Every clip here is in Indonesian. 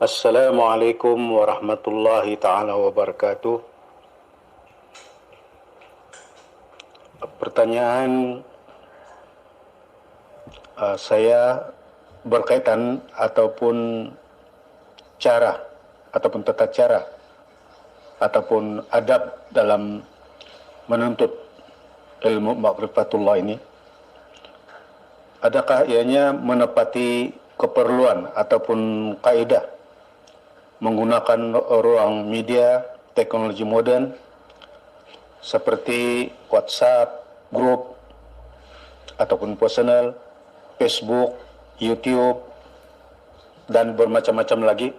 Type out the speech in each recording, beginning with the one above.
Assalamualaikum warahmatullahi taala wabarakatuh. Pertanyaan saya berkaitan cara ataupun tata cara ataupun adab dalam menuntut ilmu ma'rifatullah ini. Adakah ianya menepati keperluan ataupun kaidah menggunakan ruang media teknologi modern seperti WhatsApp, grup, ataupun personal, Facebook, YouTube, dan bermacam-macam lagi?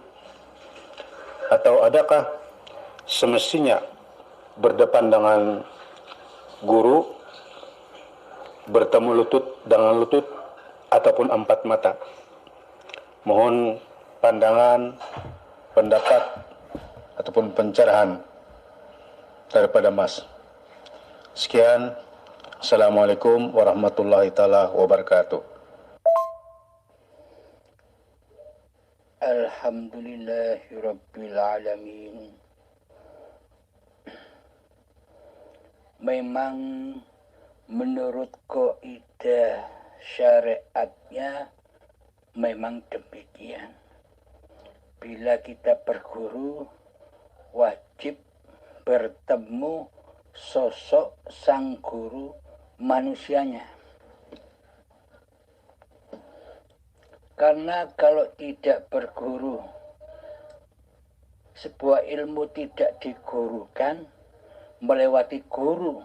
Atau adakah semestinya berdepan dengan guru, bertemu lutut dengan lutut, ataupun empat mata? Mohon pandangan, pendapat, ataupun pencerahan daripada Mas. Sekian. Assalamualaikum warahmatullahi taala wabarakatuh. Alhamdulillahirabbil alamin. Memang menurut kaidah syariatnya memang demikian. Bila kita berguru, wajib bertemu sosok sang guru manusianya. Karena kalau tidak berguru, sebuah ilmu tidak digurukan melewati guru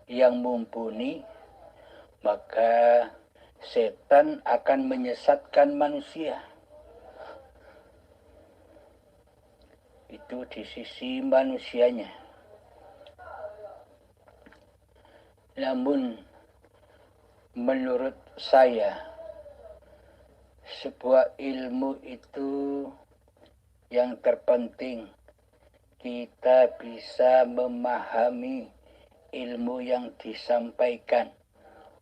yang mumpuni, maka setan akan menyesatkan manusia. Itu di sisi manusianya. Namun menurut saya, sebuah ilmu itu yang terpenting kita bisa memahami ilmu yang disampaikan,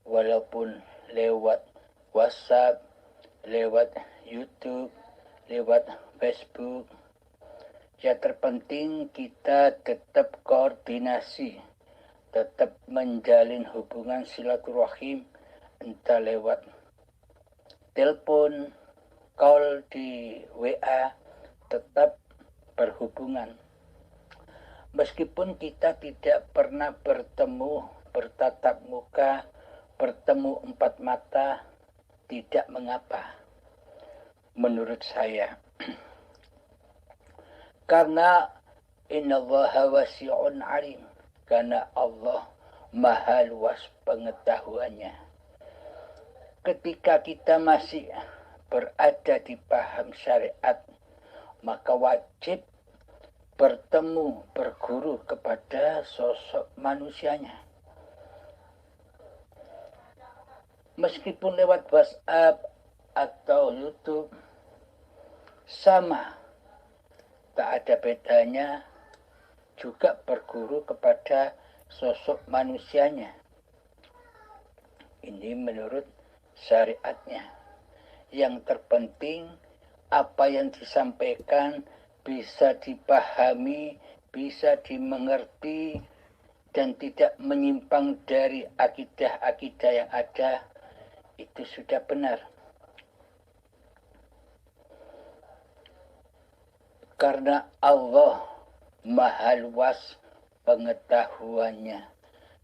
walaupun lewat WhatsApp, lewat YouTube, lewat Facebook. Ya, terpenting kita tetap koordinasi, tetap menjalin hubungan silaturahim, entah lewat telepon, call di WA, tetap berhubungan. Meskipun kita tidak pernah bertemu, bertatap muka, bertemu empat mata, tidak mengapa menurut saya. Karena innallaha wasi'un alim, karena Allah maha luas pengetahuannya. Ketika kita masih berada di paham syariat, maka wajib bertemu, berguru kepada sosok manusianya. Meskipun lewat WhatsApp atau YouTube, sama. Tak ada bedanya juga berguru kepada sosok manusianya. Ini menurut syariatnya. Yang terpenting apa yang disampaikan bisa dipahami, bisa dimengerti, dan tidak menyimpang dari akidah-akidah yang ada. Itu sudah benar. Karena Allah maha luas pengetahuannya.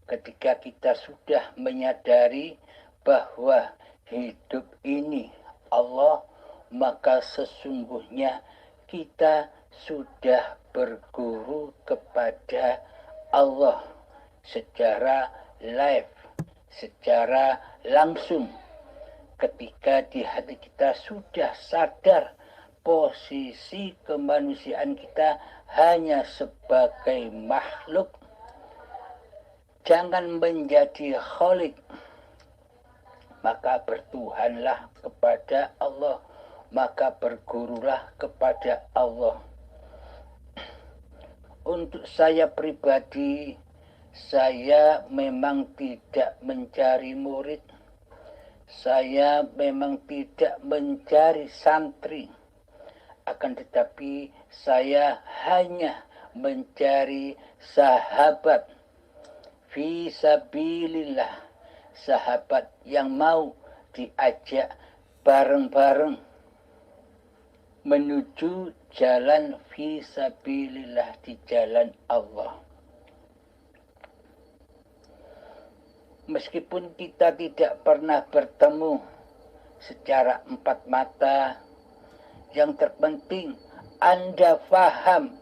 Ketika kita sudah menyadari bahwa hidup ini Allah, maka sesungguhnya kita sudah berguru kepada Allah secara live, secara langsung. Ketika di hati kita sudah sadar posisi kemanusiaan kita hanya sebagai makhluk, jangan menjadi khalik, maka bertuhanlah kepada Allah, maka bergurulah kepada Allah. Untuk saya pribadi, saya memang tidak mencari murid, saya memang tidak mencari santri. Akan tetapi saya hanya mencari sahabat fi sabilillah, sahabat yang mau diajak bareng-bareng menuju jalan fi sabilillah, di jalan Allah. Meskipun kita tidak pernah bertemu secara empat mata, yang terpenting Anda faham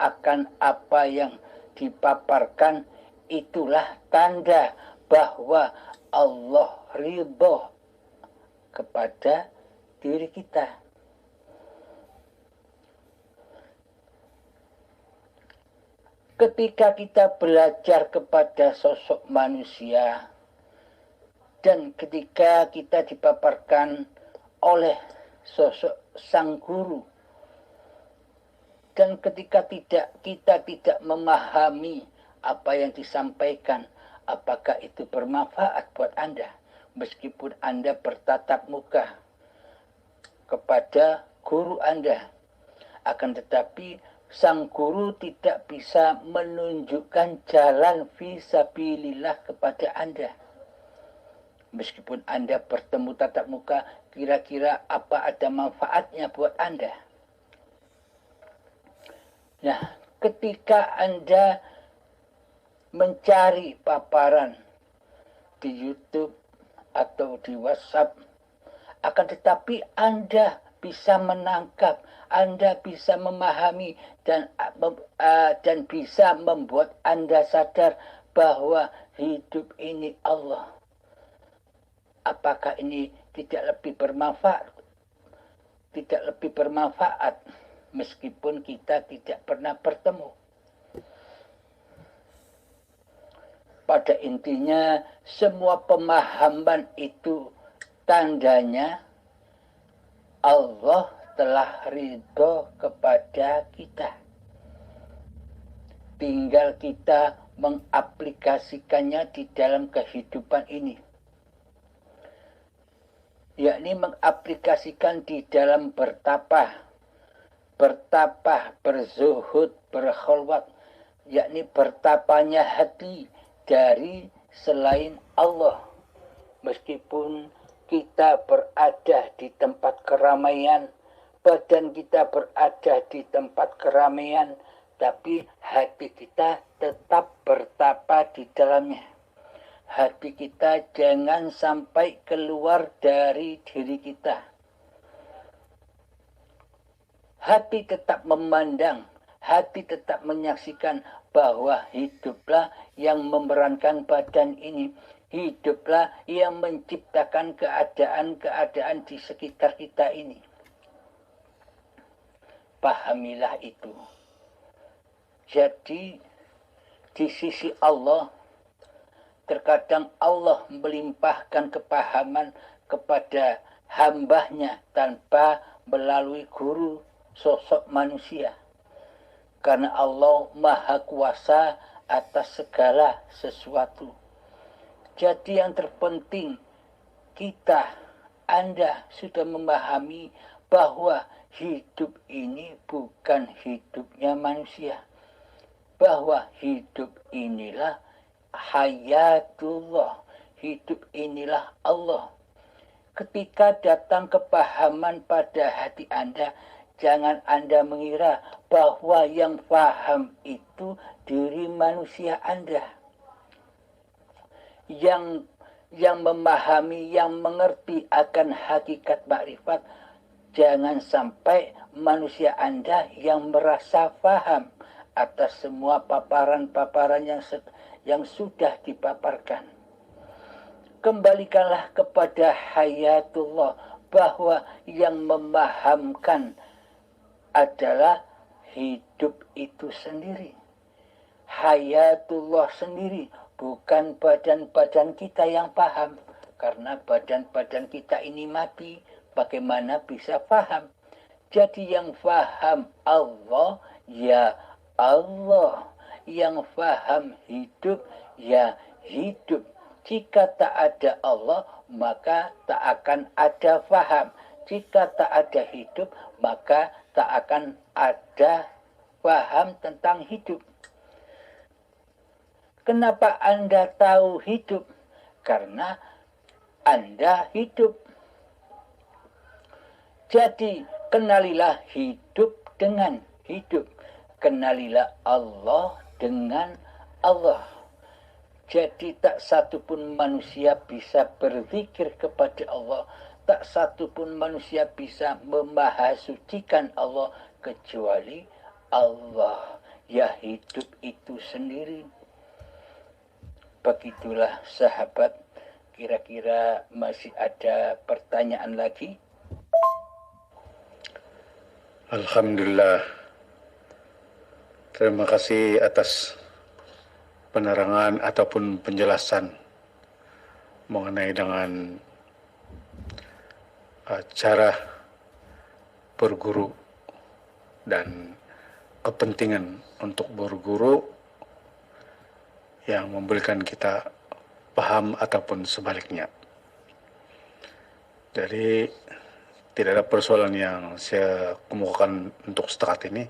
akan apa yang dipaparkan. Itulah tanda bahwa Allah ridho kepada diri kita. Ketika kita belajar kepada sosok manusia, dan ketika kita dipaparkan oleh sosok sang guru, dan ketika kita tidak memahami apa yang disampaikan, apakah itu bermanfaat buat Anda, meskipun Anda bertatap muka kepada guru Anda. Akan tetapi sang guru tidak bisa menunjukkan jalan fisabilillah kepada Anda. Meskipun Anda bertemu tatap muka, kira-kira apa ada manfaatnya buat Anda? Nah, ketika Anda mencari paparan di YouTube atau di WhatsApp, akan tetapi Anda bisa menangkap, Anda bisa memahami, dan bisa membuat Anda sadar bahwa hidup ini Allah. Apakah ini tidak lebih bermanfaat? Tidak lebih bermanfaat meskipun kita tidak pernah bertemu. Pada intinya, semua pemahaman itu tandanya Allah telah ridho kepada kita. Tinggal kita mengaplikasikannya di dalam kehidupan ini. Yakni mengaplikasikan di dalam bertapa, berzuhud, berkhulwat, yakni bertapanya hati dari selain Allah. Meskipun kita berada di tempat keramaian, badan kita berada di tempat keramaian, tapi hati kita tetap bertapa di dalamnya. Hati kita jangan sampai keluar dari diri kita. Hati tetap memandang, hati tetap menyaksikan bahwa hiduplah yang memerankan badan ini. Hiduplah yang menciptakan keadaan-keadaan di sekitar kita ini. Pahamilah itu. Jadi, di sisi Allah, terkadang Allah melimpahkan kepahaman kepada hambanya tanpa melalui guru sosok manusia. Karena Allah Maha Kuasa atas segala sesuatu. Jadi yang terpenting, Anda sudah memahami bahwa hidup ini bukan hidupnya manusia. Bahwa hidup inilah hayatullah, hidup inilah Allah. Ketika datang kepahaman pada hati Anda, jangan Anda mengira bahwa yang paham itu diri manusia Anda. Yang memahami, yang mengerti akan hakikat makrifat, jangan sampai manusia Anda yang merasa paham atas semua paparan-paparan yang sudah dipaparkan. Kembalikanlah kepada hayatullah, bahwa yang memahamkan adalah hidup itu sendiri. Hayatullah sendiri, bukan badan-badan kita yang paham. Karena badan-badan kita ini mati, bagaimana bisa paham? Jadi yang paham Allah, ya Allah. Yang paham hidup, ya hidup. Jika tak ada Allah, maka tak akan ada paham. Jika tak ada hidup, maka tak akan ada paham tentang hidup. Kenapa Anda tahu hidup? Karena Anda hidup. Jadi, kenalilah hidup dengan hidup. Kenalilah Allah dengan Allah. Jadi tak satu pun manusia bisa berzikir kepada Allah. Tak satu pun manusia bisa memahasucikan Allah kecuali Allah. Ya hidup itu sendiri. Begitulah sahabat. Kira-kira masih ada pertanyaan lagi? Alhamdulillah. Terima kasih atas penerangan ataupun penjelasan mengenai dengan cara berguru dan kepentingan untuk berguru yang memberikan kita paham ataupun sebaliknya. Jadi tidak ada persoalan yang saya kemukakan untuk setakat ini.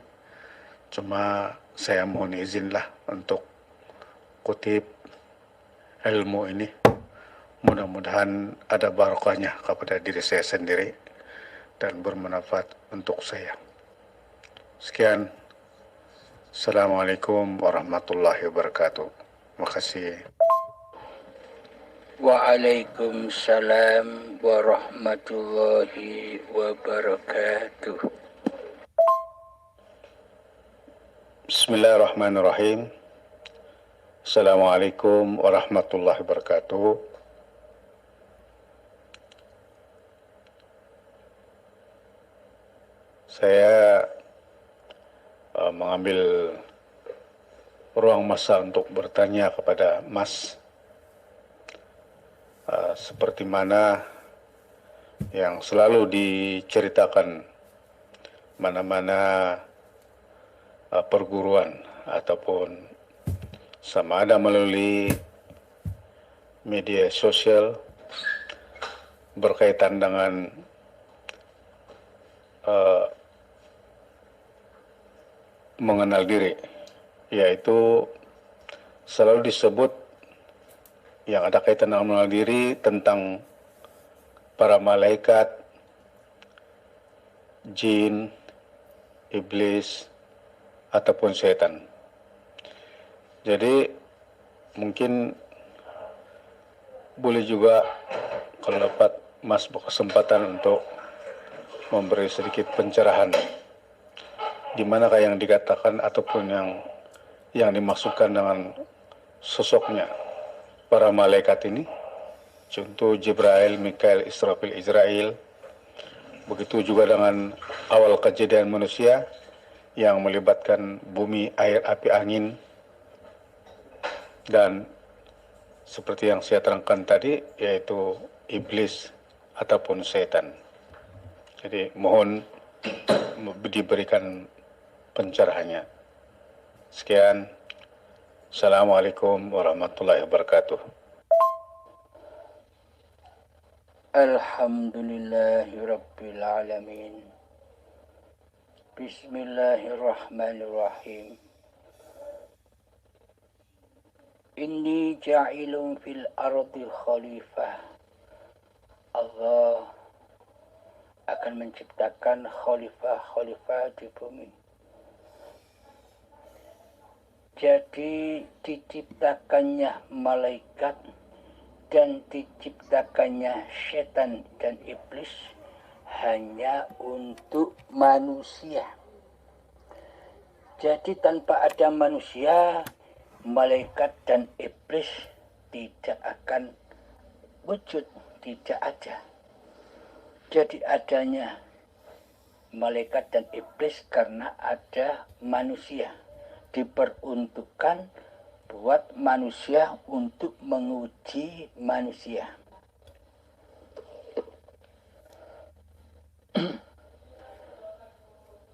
Cuma saya mohon izinlah untuk kutip ilmu ini. Mudah-mudahan ada barokahnya kepada diri saya sendiri dan bermanfaat untuk saya. Sekian. Assalamualaikum warahmatullahi wabarakatuh. Terima kasih. Waalaikumsalam warahmatullahi wabarakatuh. Bismillahirrahmanirrahim. Assalamualaikum warahmatullahi wabarakatuh. Saya mengambil ruang masa untuk bertanya kepada Mas seperti mana yang selalu diceritakan mana-mana perguruan ataupun sama ada melalui media sosial berkaitan dengan mengenal diri, yaitu selalu disebut yang ada kaitan dengan mengenal diri tentang para malaikat, jin, iblis, ataupun setan. Jadi mungkin boleh juga kalau dapat Mas berkesempatan untuk memberi sedikit pencerahan di manakah yang dikatakan ataupun yang dimaksudkan dengan sosoknya para malaikat ini. Contoh Jibril, Mikail, Israfil, Israel. Begitu juga dengan awal kejadian manusia yang melibatkan bumi, air, api, angin. Dan seperti yang saya terangkan tadi, yaitu iblis ataupun setan. Jadi mohon diberikan pencerahannya. Sekian. Assalamualaikum warahmatullahi wabarakatuh. Alhamdulillahirabbil alamin. Bismillahirrahmanirrahim. Inni ja'ilun fil ardi khalifah. Allah akan menciptakan khalifah-khalifah di bumi. Jadi diciptakannya malaikat dan diciptakannya setan dan iblis hanya untuk manusia. Jadi tanpa ada manusia, malaikat dan iblis tidak akan wujud, tidak ada. Jadi adanya malaikat dan iblis karena ada manusia. Diperuntukkan buat manusia untuk menguji manusia.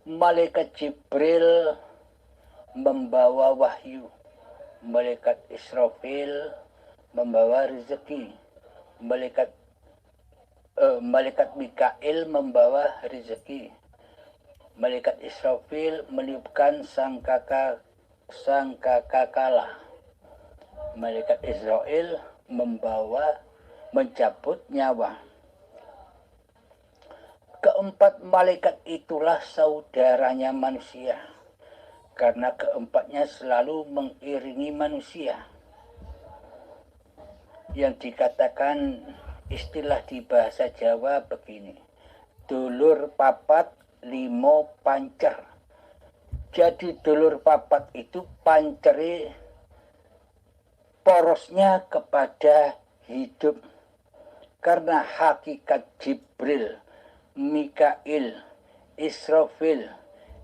Malaikat Jibril membawa wahyu. Malaikat Israfil membawa rezeki. Malaikat malaikat Mikail membawa rezeki. Malaikat Israfil meniupkan sangkakala. Malaikat Israel mencabut nyawa. Keempat malaikat itulah saudaranya manusia, karena keempatnya selalu mengiringi manusia. Yang dikatakan istilah di bahasa Jawa begini, dulur papat limo pancer. Jadi dulur papat itu panceri porosnya kepada hidup. Karena hakikat Jibril, Mikail, Israfil,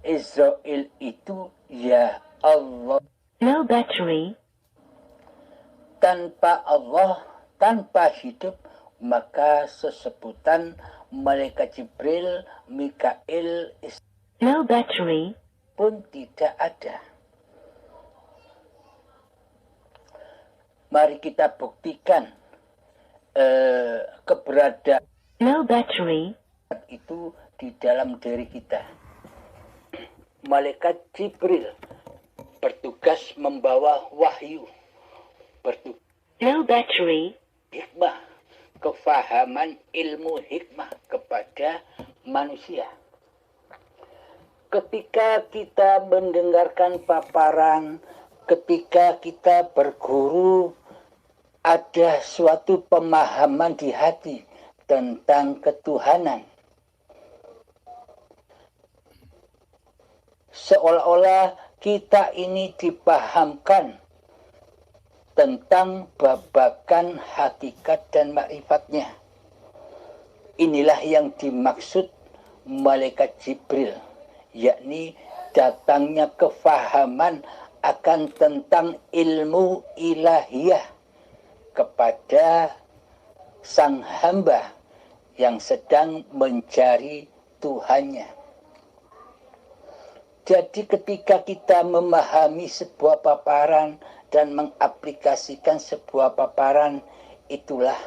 Israel itu ya Allah. No battery. Tanpa Allah, tanpa hidup, maka sesebutan malaikat Jibril, Mikail, No battery. pun tidak ada. Mari kita buktikan keberadaan No battery. itu di dalam diri kita. Malaikat Jibril bertugas membawa wahyu, bertugas No battery. hikmah, kefahaman ilmu hikmah kepada manusia. Ketika kita mendengarkan paparan, ketika kita berguru, ada suatu pemahaman di hati tentang ketuhanan. Seolah-olah kita ini dipahamkan tentang babakan hakikat dan makrifatnya. Inilah yang dimaksud malaikat Jibril, yakni datangnya kefahaman akan tentang ilmu ilahiyah kepada sang hamba yang sedang mencari Tuhannya. Jadi ketika kita memahami sebuah paparan dan mengaplikasikan sebuah paparan, itulah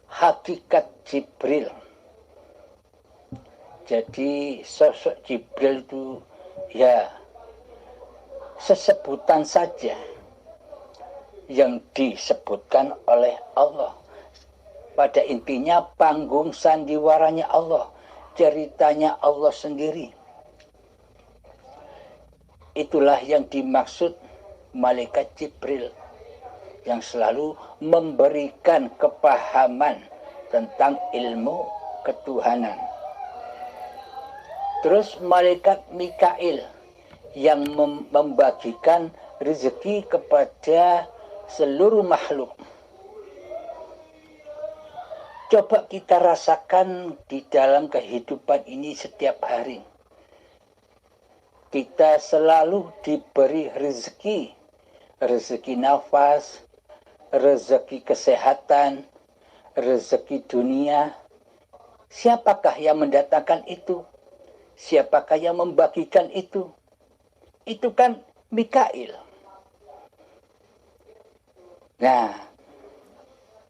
hakikat Jibril. Jadi sosok Jibril itu ya sesebutan saja yang disebutkan oleh Allah. Pada intinya panggung sandiwaranya Allah, ceritanya Allah sendiri. Itulah yang dimaksud malaikat Jibril yang selalu memberikan kepahaman tentang ilmu ketuhanan. Terus malaikat Mikail yang membagikan rezeki kepada seluruh makhluk. Coba kita rasakan di dalam kehidupan ini setiap hari. Kita selalu diberi rezeki, rezeki nafas, rezeki kesehatan, rezeki dunia. Siapakah yang mendatangkan itu? Siapakah yang membagikan itu? Itu kan Mikail. Nah,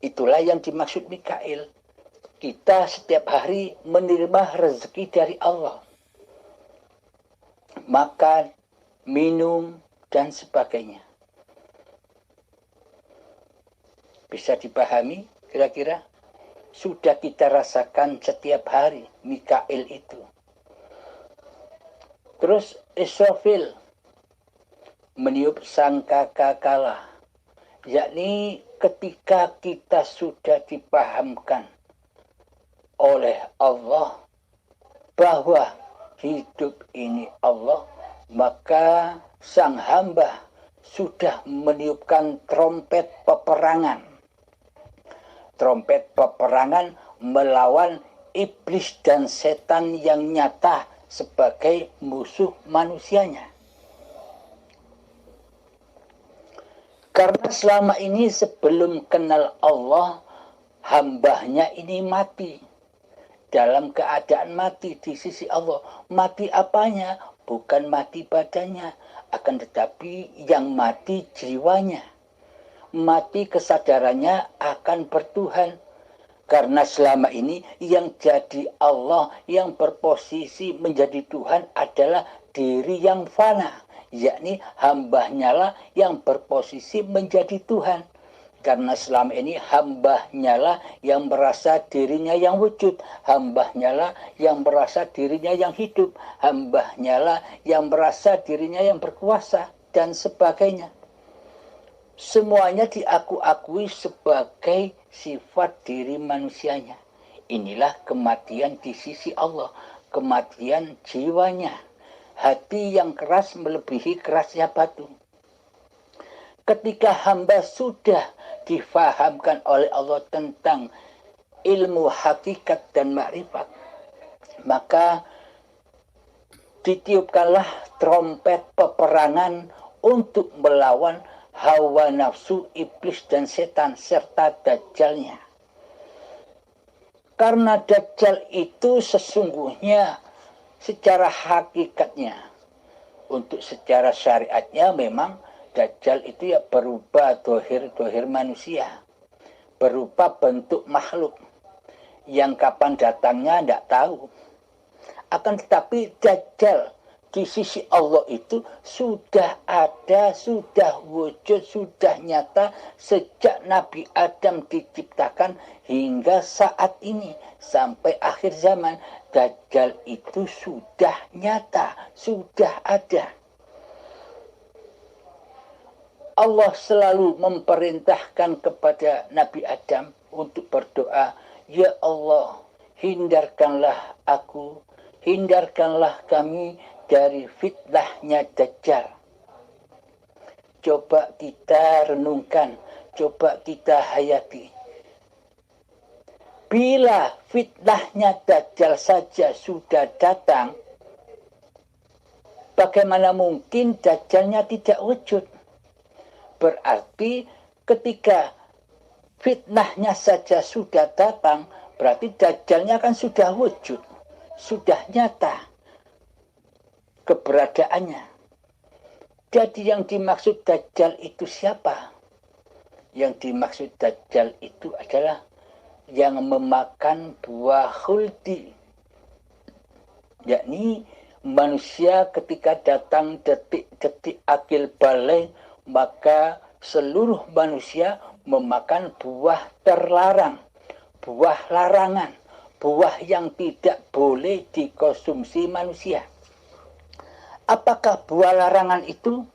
itulah yang dimaksud Mikail. Kita setiap hari menerima rezeki dari Allah. Makan, minum, dan sebagainya. Bisa dipahami kira-kira? Sudah kita rasakan setiap hari Mikail itu. Terus Israfil meniup sangkakala, yakni ketika kita sudah dipahamkan oleh Allah bahwa hidup ini Allah, maka sang hamba sudah meniupkan trompet peperangan. Trompet peperangan melawan iblis dan setan yang nyata sebagai musuh manusianya. Karena selama ini sebelum kenal Allah, hambanya ini mati. Dalam keadaan mati di sisi Allah. Mati apanya? Bukan mati badannya. Akan tetapi yang mati jiwanya. Mati kesadarannya akan bertuhan. Karena selama ini yang jadi Allah, yang berposisi menjadi Tuhan adalah diri yang fana, yakni hambanya lah yang berposisi menjadi Tuhan. Karena selama ini hambanya lah yang merasa dirinya yang wujud, hambanya lah yang merasa dirinya yang hidup, hambanya lah yang merasa dirinya yang berkuasa, dan sebagainya. Semuanya diaku-akui sebagai sifat diri manusianya. Inilah kematian di sisi Allah, kematian jiwanya. Hati yang keras melebihi kerasnya batu. Ketika hamba sudah difahamkan oleh Allah tentang ilmu hakikat dan makrifat, maka ditiupkanlah trompet peperangan untuk melawan hawa nafsu, iblis dan setan serta dajjalnya. Karena dajjal itu sesungguhnya secara hakikatnya, untuk secara syariatnya memang dajjal itu ya berupa dohir manusia, berupa bentuk makhluk yang kapan datangnya tidak tahu. Akan tetapi dajjal di sisi Allah itu sudah ada, sudah wujud, sudah nyata sejak Nabi Adam diciptakan hingga saat ini sampai akhir zaman. Dajjal itu sudah nyata, sudah ada. Allah selalu memerintahkan kepada Nabi Adam untuk berdoa, "Ya Allah, hindarkanlah aku, hindarkanlah kami dari fitnahnya Dajjal." Coba kita renungkan, coba kita hayati. Bila fitnahnya Dajjal saja sudah datang, bagaimana mungkin Dajjalnya tidak wujud? Berarti ketika fitnahnya saja sudah datang, berarti Dajjalnya kan sudah wujud, sudah nyata keberadaannya. Jadi yang dimaksud Dajjal itu siapa? Yang dimaksud Dajjal itu adalah yang memakan buah khuldi, yakni manusia ketika datang detik-detik akil balik, maka seluruh manusia memakan buah terlarang, buah larangan, buah yang tidak boleh dikonsumsi manusia. Apakah buah larangan itu?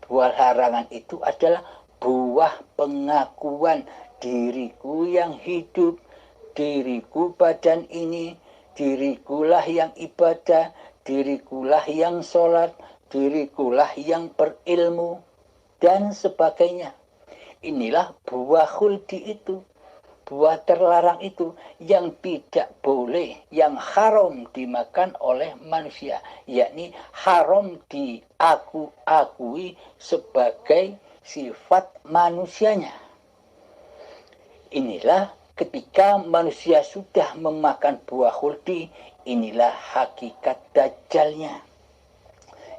Buah larangan itu adalah buah pengakuan diriku yang hidup, diriku badan ini, dirikulah yang ibadah, dirikulah yang sholat, dirikulah yang berilmu, dan sebagainya. Inilah buah khuldi itu, buah terlarang itu yang tidak boleh, yang haram dimakan oleh manusia, yakni haram diakui sebagai sifat manusianya. Inilah ketika manusia sudah memakan buah khuldi, inilah hakikat dajjalnya.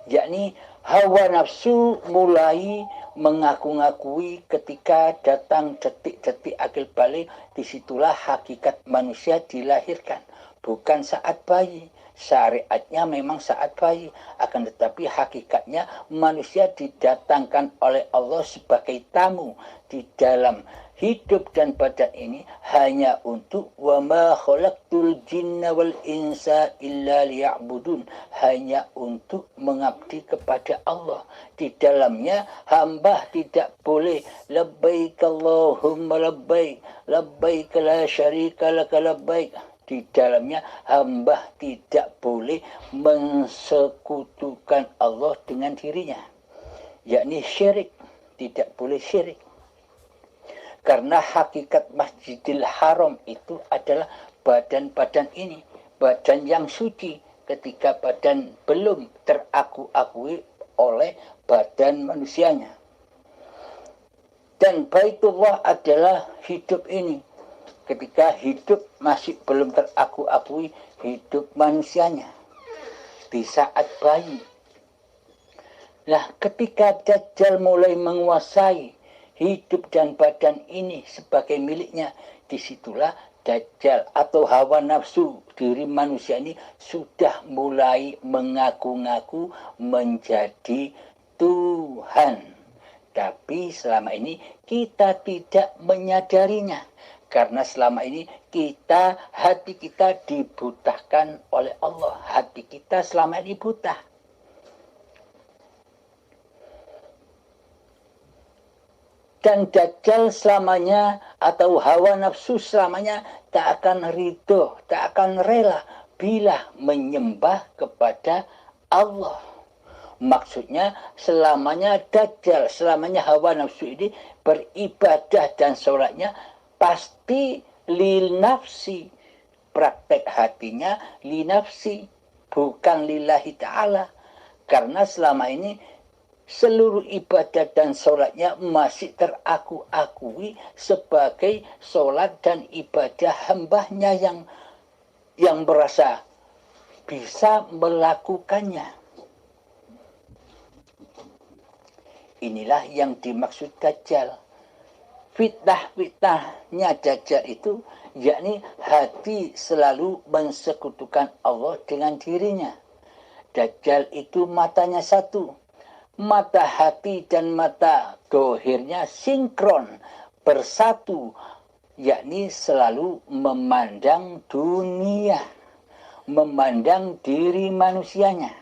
Yakni hawa nafsu mulai mengaku-ngakui ketika datang detik-detik akil balik, disitulah hakikat manusia dilahirkan. Bukan saat bayi. Syariatnya memang saat bayi. Akan tetapi hakikatnya manusia didatangkan oleh Allah sebagai tamu di dalam hidup dan badan ini hanya untuk wa ma khalaqtul jinna wal insa illa liya'budun, hanya untuk mengabdi kepada Allah. Di dalamnya hamba tidak boleh labbaik Allahumma labbaik, labbaik la syarika laka labbaik. Di dalamnya hamba tidak boleh mensekutukan Allah dengan dirinya, yakni syirik, tidak boleh syirik. Karena hakikat Masjidil Haram itu adalah badan-badan ini, badan yang suci ketika badan belum teraku-akui oleh badan manusianya. Dan Baitullah adalah hidup ini, ketika hidup masih belum teraku-akui hidup manusianya, di saat bayi. Nah, ketika Dajjal mulai menguasai hidup dan badan ini sebagai miliknya, disitulah Dajjal atau hawa nafsu diri manusia ini sudah mulai mengaku-ngaku menjadi Tuhan. Tapi selama ini kita tidak menyadarinya. Karena selama ini hati kita dibutahkan oleh Allah. Hati kita selama ini buta. Dan Dajjal selamanya atau hawa nafsu selamanya tak akan ridho, tak akan rela bila menyembah kepada Allah. Maksudnya selamanya Dajjal, selamanya hawa nafsu ini beribadah dan sholatnya pasti lil nafsi. Praktek hatinya li nafsi, bukan lillahi ta'ala. Karena selama ini seluruh ibadah dan sholatnya masih teraku-akui sebagai sholat dan ibadah hambanya yang merasa bisa melakukannya. Inilah yang dimaksud Dajjal. Fitnah-fitnahnya Dajjal itu yakni hati selalu mensekutukan Allah dengan dirinya. Dajjal itu matanya satu. Mata hati dan mata dohirnya sinkron, bersatu, yakni selalu memandang dunia, memandang diri manusianya.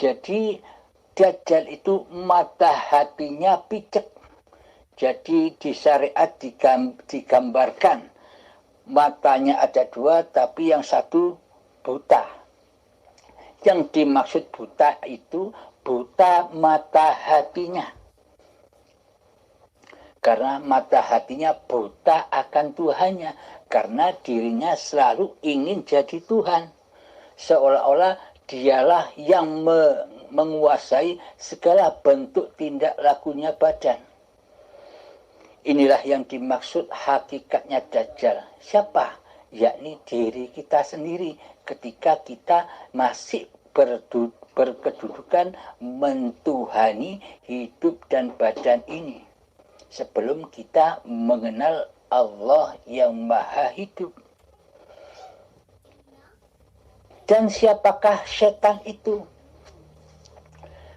Jadi Dajjal itu mata hatinya picek. Jadi di syariat digambarkan matanya ada dua tapi yang satu buta. Yang dimaksud buta itu buta mata hatinya. Karena mata hatinya buta akan Tuhannya. Karena dirinya selalu ingin jadi Tuhan. Seolah-olah dialah yang menguasai segala bentuk tindak lakunya badan. Inilah yang dimaksud hakikatnya Dajjal. Siapa? Yakni diri kita sendiri ketika kita masih berkedudukan mentuhani hidup dan badan ini. Sebelum kita mengenal Allah yang maha hidup. Dan siapakah setan itu?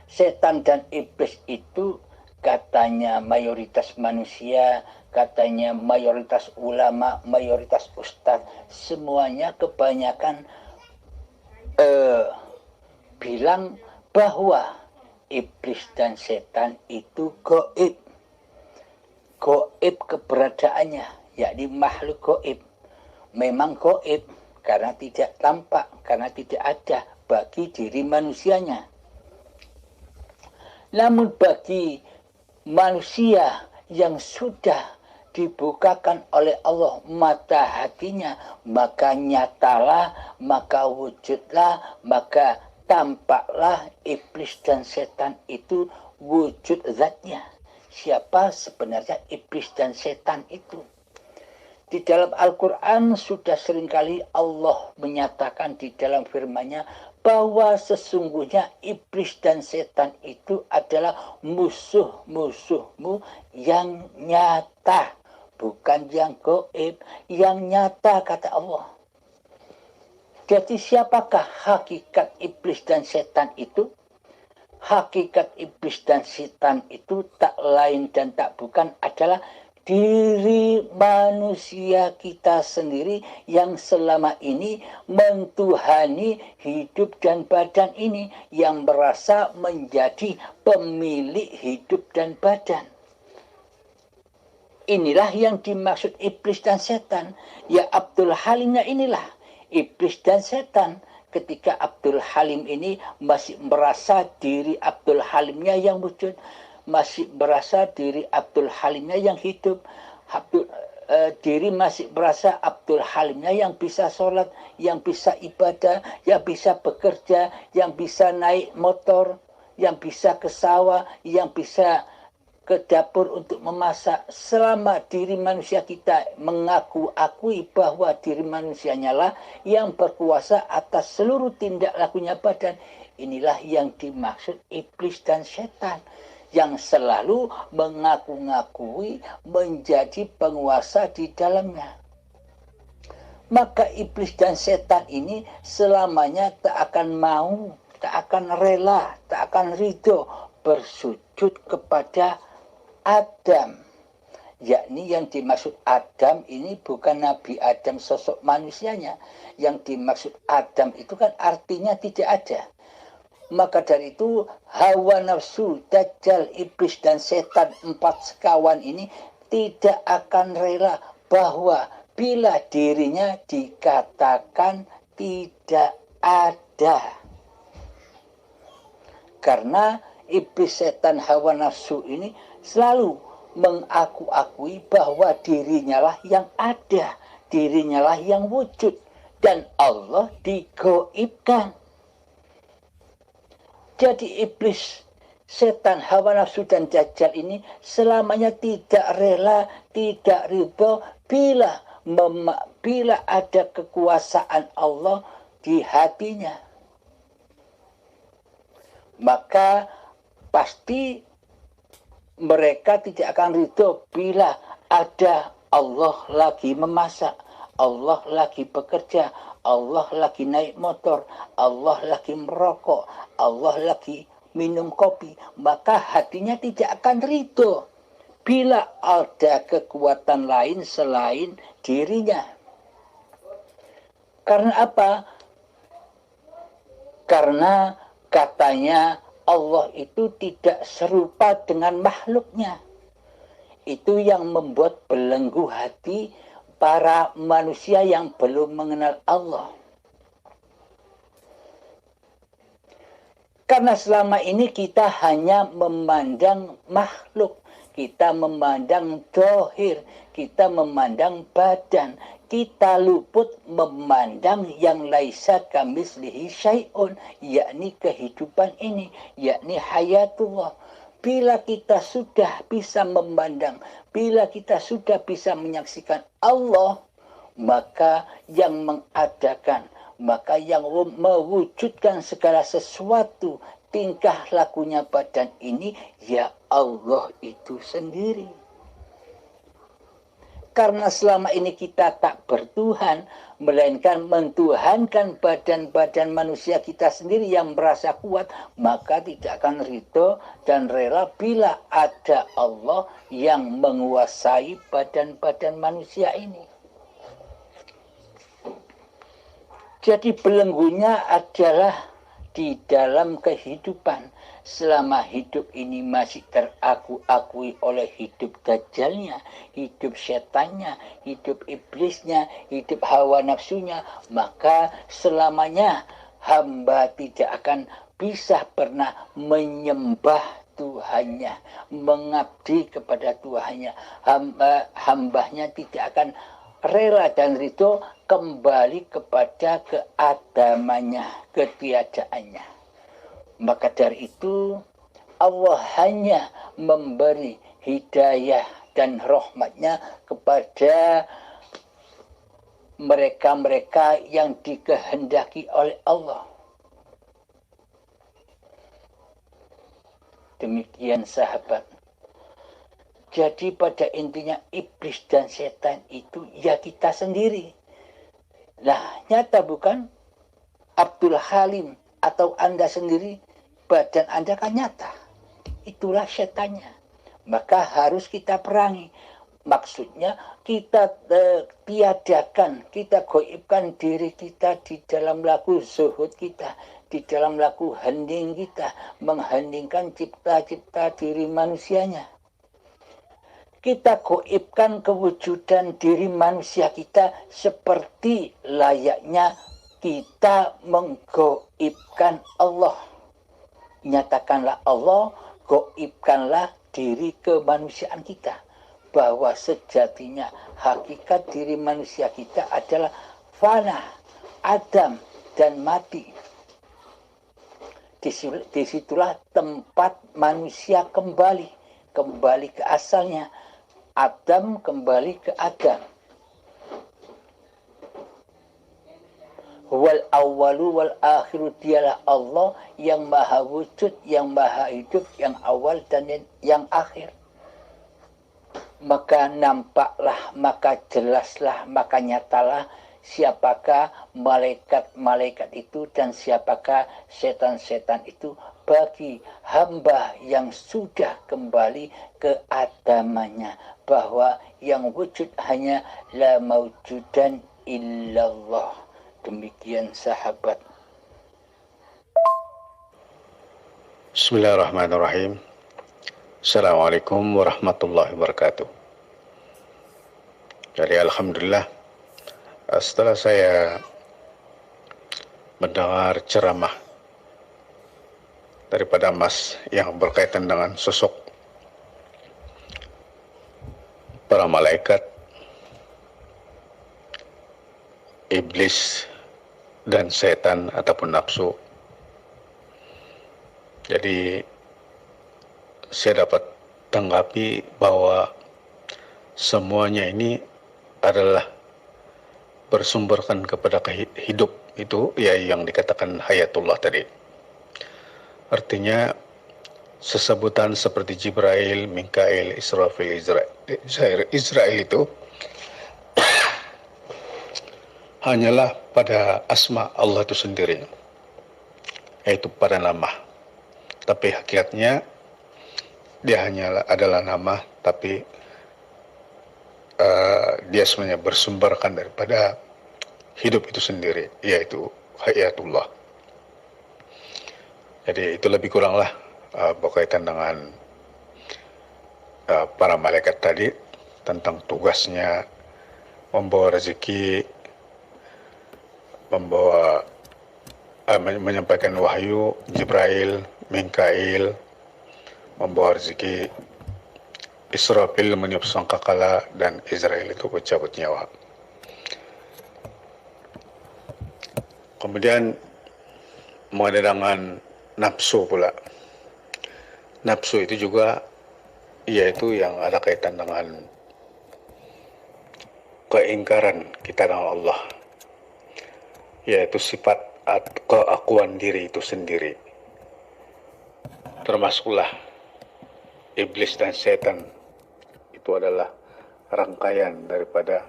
Setan dan iblis itu katanya mayoritas manusia, katanya mayoritas ulama, mayoritas ustadz, semuanya kebanyakan bilang bahwa iblis dan setan itu gaib. Gaib keberadaannya, yakni makhluk gaib. Memang gaib karena tidak tampak, karena tidak ada bagi diri manusianya. Namun bagi manusia yang sudah dibukakan oleh Allah mata hatinya, maka nyatalah, maka wujudlah, maka tampaklah iblis dan setan itu wujud zatnya. Siapa sebenarnya iblis dan setan itu? Di dalam Al-Quran sudah seringkali Allah menyatakan di dalam firman-Nya bahwa sesungguhnya iblis dan setan itu adalah musuh-musuhmu yang nyata. Bukan yang gaib, yang nyata kata Allah. Jadi siapakah hakikat iblis dan setan itu? Hakikat iblis dan setan itu tak lain dan tak bukan adalah diri manusia kita sendiri yang selama ini mentuhani hidup dan badan ini, yang merasa menjadi pemilik hidup dan badan. Inilah yang dimaksud iblis dan setan. Ya Abdul Halimnya inilah iblis dan setan. Ketika Abdul Halim ini masih merasa diri Abdul Halimnya yang wujud, masih merasa diri Abdul Halimnya yang hidup, diri masih merasa Abdul Halimnya yang bisa sholat, yang bisa ibadah, yang bisa bekerja, yang bisa naik motor, yang bisa ke sawah, yang bisa ke dapur untuk memasak. Selama diri manusia kita mengaku-akui bahwa diri manusianya lah yang berkuasa atas seluruh tindak lakunya badan, inilah yang dimaksud iblis dan setan. yang selalu mengaku-ngakui menjadi penguasa di dalamnya. Maka iblis dan setan ini selamanya tak akan mau, tak akan rela, tak akan ridho bersujud kepada Adam. Yakni yang dimaksud Adam ini bukan Nabi Adam sosok manusianya. Yang dimaksud Adam itu kan artinya tidak ada. Maka dari itu hawa nafsu, dajjal, iblis dan setan, 4 sekawan ini tidak akan rela bahwa bila dirinya dikatakan tidak ada. Karena iblis, setan, hawa nafsu ini selalu mengaku-akui bahwa dirinya lah yang ada, dirinya lah yang wujud, dan Allah digoibkan. Jadi iblis, setan, hawa nafsu dan dajjal ini selamanya tidak rela, tidak ridho bila ada kekuasaan Allah di hatinya. Maka pasti mereka tidak akan ridho bila ada Allah lagi memasak, Allah lagi bekerja, Allah lagi naik motor, Allah lagi merokok, Allah lagi minum kopi. Maka hatinya tidak akan ridho bila ada kekuatan lain selain dirinya. Karena apa? Karena katanya Allah itu tidak serupa dengan makhluknya. Itu yang membuat belenggu hati para manusia yang belum mengenal Allah. Karena selama ini kita hanya memandang makhluk, kita memandang dohir, kita memandang badan, kita luput memandang yang laisa kamislihi syai'un, yakni kehidupan ini, yakni hayatullah. Bila kita sudah bisa memandang, bila kita sudah bisa menyaksikan Allah, maka yang mengadakan, maka yang mewujudkan segala sesuatu, tingkah lakunya badan ini, ya Allah itu sendiri. Karena selama ini kita tak bertuhan, melainkan mentuhankan badan-badan manusia kita sendiri yang merasa kuat, maka tidak akan ridho dan rela bila ada Allah yang menguasai badan-badan manusia ini. Jadi belenggunya adalah di dalam kehidupan. Selama hidup ini masih teraku-akui oleh hidup dajjalnya, hidup setannya, hidup iblisnya, hidup hawa nafsunya, maka selamanya hamba tidak akan bisa pernah menyembah Tuhannya, mengabdi kepada Tuhannya. Hambanya tidak akan rela dan ridho kembali kepada keadamannya, ketiadaannya. Maka dari itu Allah hanya memberi hidayah dan rahmatnya kepada mereka-mereka yang dikehendaki oleh Allah. Demikian sahabat. Jadi pada intinya iblis dan setan itu ya kita sendiri. Nah, nyata bukan? Abdul Halim atau Anda sendiri, badan Anda kan nyata. Itulah setannya. Maka harus kita perangi. Maksudnya kita tiadakan, kita goibkan diri kita di dalam laku zuhud kita, di dalam laku hening kita, mengheningkan cipta-cipta diri manusianya. Kita goibkan kewujudan diri manusia kita seperti layaknya kita menggoibkan Allah. Nyatakanlah Allah, goibkanlah diri kemanusiaan kita. Bahwa sejatinya hakikat diri manusia kita adalah fana, adam, dan mati. Disitulah tempat manusia kembali ke asalnya. Adam kembali ke Adam. Wal awwalu wal akhiru, dialah Allah yang maha wujud, yang maha hidup, yang awal dan yang akhir. Maka nampaklah, maka jelaslah, maka nyatalah siapakah malaikat-malaikat itu dan siapakah setan-setan itu bagi hamba yang sudah kembali ke agamanya, bahwa yang wujud hanya la maujudan illallah. Demikian sahabat. Bismillahirrahmanirrahim. Assalamualaikum warahmatullahi wabarakatuh. Jadi alhamdulillah, setelah saya mendengar ceramah daripada Mas yang berkaitan dengan sosok para malaikat, iblis, dan setan ataupun nafsu. Jadi saya dapat tanggapi bahwa semuanya ini adalah bersumberkan kepada hidup itu, ya, yang dikatakan hayatullah tadi. Artinya sesebutan seperti Jibril, Mikail, Israfil, Israel itu hanyalah pada asma Allah itu sendiri, yaitu pada nama. Tapi hakikatnya dia hanya adalah nama, tapi dia sebenarnya bersumberkan daripada hidup itu sendiri, yaitu hayatullah. Jadi itu lebih kuranglah berkaitan dengan para malaikat tadi, tentang tugasnya membawa rezeki, menyampaikan wahyu. Jibril, Mikail membawa rezeki, Israfil meniup sangkakala, dan Israel itu mencabut nyawa. Kemudian mengenai dengan nafsu pula. Nafsu itu juga yaitu yang ada kaitan dengan keingkaran kita dengan Allah, yaitu sifat keakuan diri itu sendiri. Termasuklah iblis dan setan, itu adalah rangkaian daripada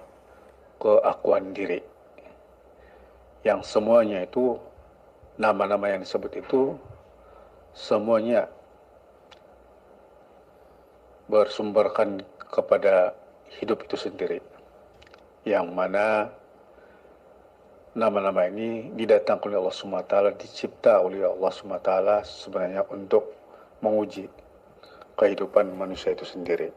keakuan diri, yang semuanya itu, nama-nama yang disebut itu semuanya bersumberkan kepada hidup itu sendiri, yang mana nama-nama ini didatangkan oleh Allah SWT, dicipta oleh Allah SWT sebenarnya untuk menguji kehidupan manusia itu sendiri.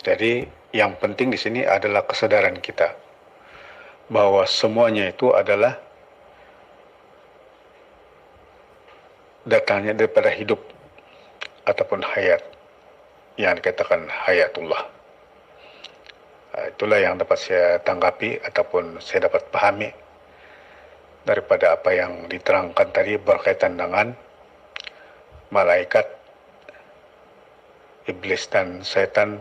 Jadi yang penting di sini adalah kesadaran kita bahwa semuanya itu adalah datangnya daripada hidup ataupun hayat, yang dikatakan hayatullah. Itulah yang dapat saya tanggapi ataupun saya dapat pahami daripada apa yang diterangkan tadi berkaitan dengan malaikat, iblis dan setan,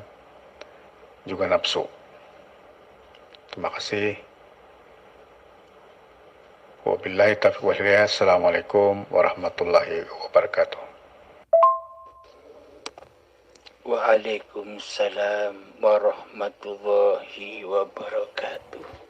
juga nafsu. Terima kasih. Wabillahi taufiq wal hidayah. Assalamualaikum warahmatullahi wabarakatuh. Waalaikumsalam warahmatullahi wabarakatuh.